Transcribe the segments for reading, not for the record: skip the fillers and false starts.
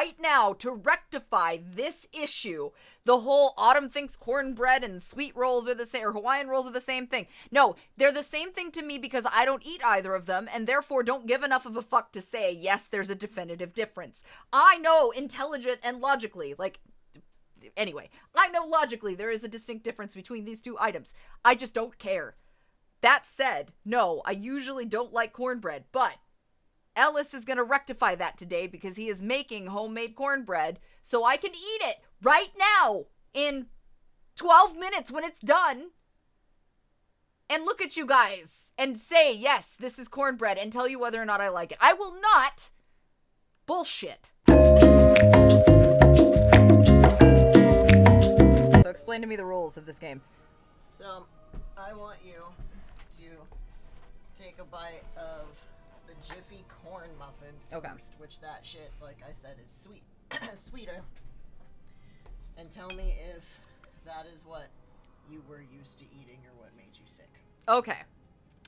right now to rectify this issue. The whole Autumn thinks cornbread and sweet rolls are the same, or Hawaiian rolls are the same thing. No, they're the same thing to me because I don't eat either of them, and therefore don't give enough of a fuck to say, yes, there's a definitive difference. I know intelligent and logically, anyway, I know logically there is a distinct difference between these two items. I just don't care. That said, no, I usually don't like cornbread, but Ellis is going to rectify that today because he is making homemade cornbread so I can eat it right now in 12 minutes when it's done and look at you guys and say, yes, this is cornbread and tell you whether or not I like it. I will not bullshit. So explain to me the rules of this game. So, I want you to take a bite of the Jiffy corn muffin first, which that shit, like I said, is sweet, sweeter. And tell me if that is what you were used to eating or what made you sick. Okay.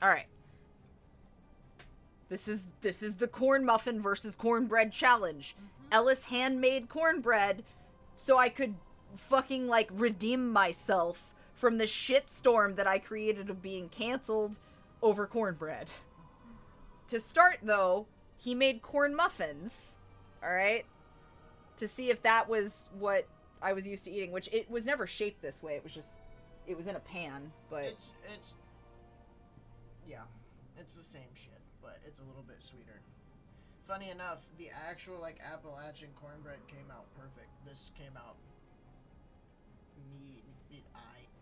All right. This is the corn muffin versus cornbread challenge. Mm-hmm. Ellis handmade cornbread so I could fucking redeem myself from the shitstorm that I created of being canceled over cornbread. To start, though, he made corn muffins, all right, to see if that was what I was used to eating, which it was never shaped this way. It was in a pan, but... It's the same shit, but it's a little bit sweeter. Funny enough, the actual, Appalachian cornbread came out perfect. This came out...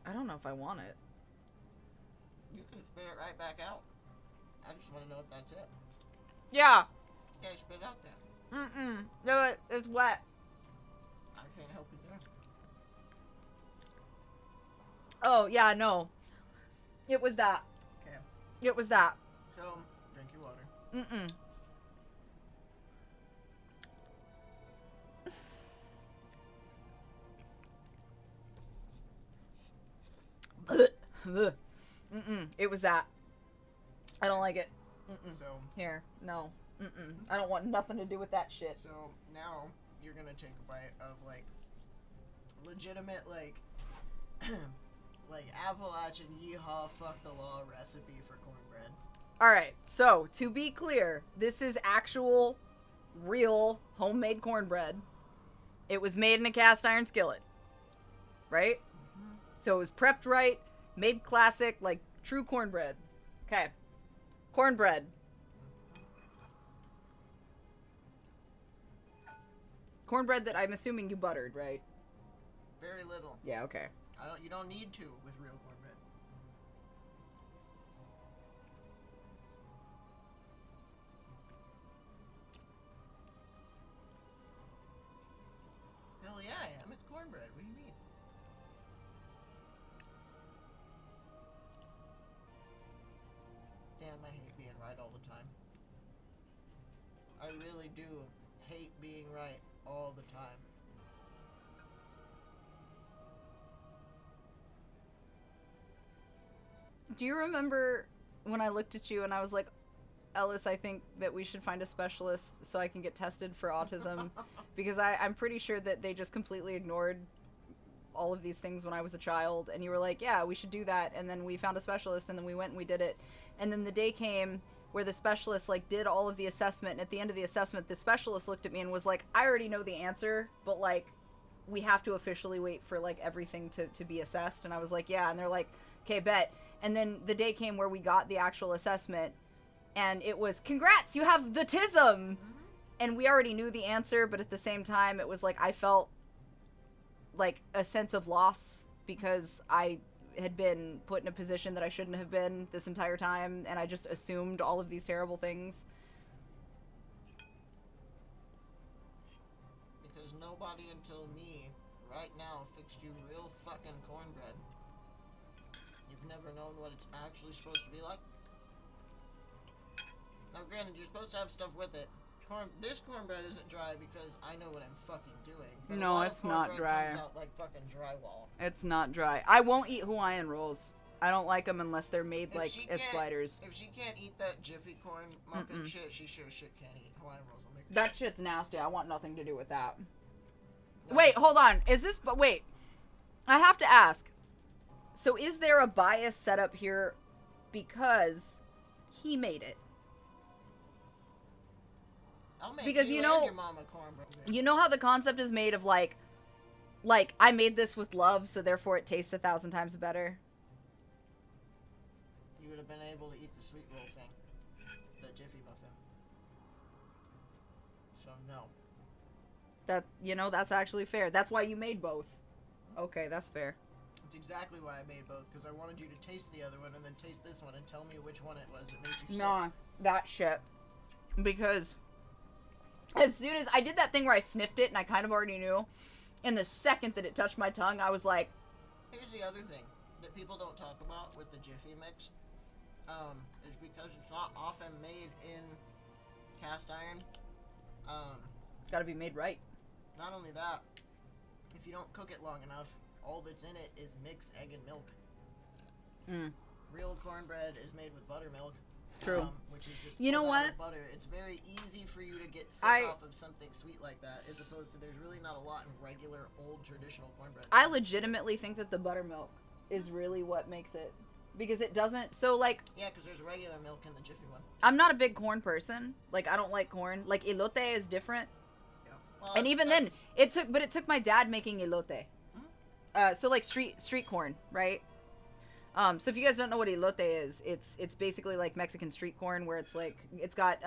I don't know if I want it. You can spit it right back out. I just want to know if that's it. Yeah. Yeah, spit it out then. No, it's wet. I can't help you there. Oh, yeah, no. It was that. Okay. It was that. So, drink your water. It was that. I don't like it. So Here, no. I don't want nothing to do with that shit. So now you're gonna take a bite of legitimate Appalachian yeehaw fuck the law recipe for cornbread. Alright, so to be clear, this is actual, real, homemade cornbread. It was made in a cast iron skillet. Right? Mm-hmm. So it was prepped right, made classic, true cornbread. Okay. Cornbread. Cornbread that I'm assuming you buttered, right? Very little. Yeah, okay. You don't need to with real cornbread. Hell yeah, I am. It's cornbread. What do you mean? Damn, I hate being right all the time. I really do hate being right all the time. Do you remember when I looked at you and I was like, Ellis, I think that we should find a specialist so I can get tested for autism? Because I'm pretty sure that they just completely ignored all of these things when I was a child. And you were like, yeah, we should do that. And then we found a specialist and then we went and we did it. And then the day came where the specialist did all of the assessment. And at the end of the assessment, the specialist looked at me and was like, I already know the answer, but we have to officially wait for everything to be assessed. And I was like, yeah. And they're like, okay, bet. And then the day came where we got the actual assessment and it was, congrats, you have the tism. Mm-hmm. And we already knew the answer, but at the same time, it was I felt a sense of loss because I had been put in a position that I shouldn't have been this entire time. And I just assumed all of these terrible things. Because nobody until me right now fixed you real fucking cornbread. You've never known what it's actually supposed to be like. Now, granted, you're supposed to have stuff with it. This cornbread isn't dry because I know what I'm fucking doing. But no, it's not dry. Comes out like fucking drywall. It's not dry. I won't eat Hawaiian rolls. I don't like them unless they're made If like she as can't- sliders. If she can't eat that Jiffy corn muffin shit, she sure shit can't eat Hawaiian rolls. I'll make her That shit's nasty. I want nothing to do with that. No. Wait, hold on. Is this? But wait, I have to ask. So is there a bias set up here because he made it? I'll make Because you you and know- your mama cornbread. You know how the concept is made of like I made this with love, so therefore it tastes 1,000 times better. You would have been able to eat the sweet roll thing, the Jiffy muffin. So no. That that's actually fair. That's why you made both. Okay, that's fair. It's exactly why I made both, because I wanted you to taste the other one and then taste this one and tell me which one it was that made you sick. Nah, that shit. Because as soon as I did that thing where I sniffed it and I kind of already knew, and the second that it touched my tongue, I was like, Here's the other thing that people don't talk about with the Jiffy mix, is because it's not often made in cast iron. it's gotta be made right. Not only that, if you don't cook it long enough, all that's in it is mixed egg and milk. Real cornbread is made with buttermilk. True. Which is just You know pulled out what? of butter. It's very easy for you to get sick off of something sweet like that, as opposed to there's really not a lot in regular old traditional cornbread. I legitimately think that the buttermilk is really what makes it, because it doesn't. So like, Yeah, because there's regular milk in the Jiffy one. I'm not a big corn person. Like, I don't like corn. Like, elote is different. Yeah. Well, And even then, it took my dad making elote. So like street corn, right? So if you guys don't know what elote is, it's basically like Mexican street corn, where it's like it's got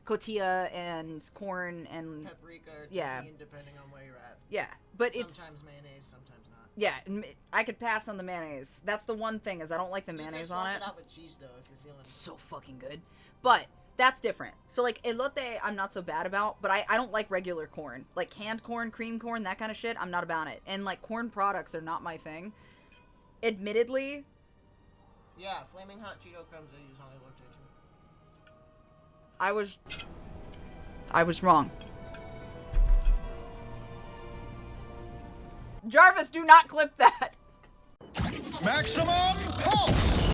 cotija and corn and paprika or yeah. tahini, depending on where you're at. Yeah, but Sometimes mayonnaise, sometimes not. yeah, I could pass on the mayonnaise. That's the one thing, is I don't like the mayonnaise on it. You can swap it out with cheese though if you're feeling. It's so fucking good. But that's different. So like elote, I'm not so bad about, but I don't like regular corn. Like canned corn, cream corn, that kind of shit, I'm not about it. And like corn products are not my thing. Admittedly. Yeah, flaming hot Cheeto crumbs I use on elote too. I was wrong. Jarvis, do not clip that. Maximum pulse!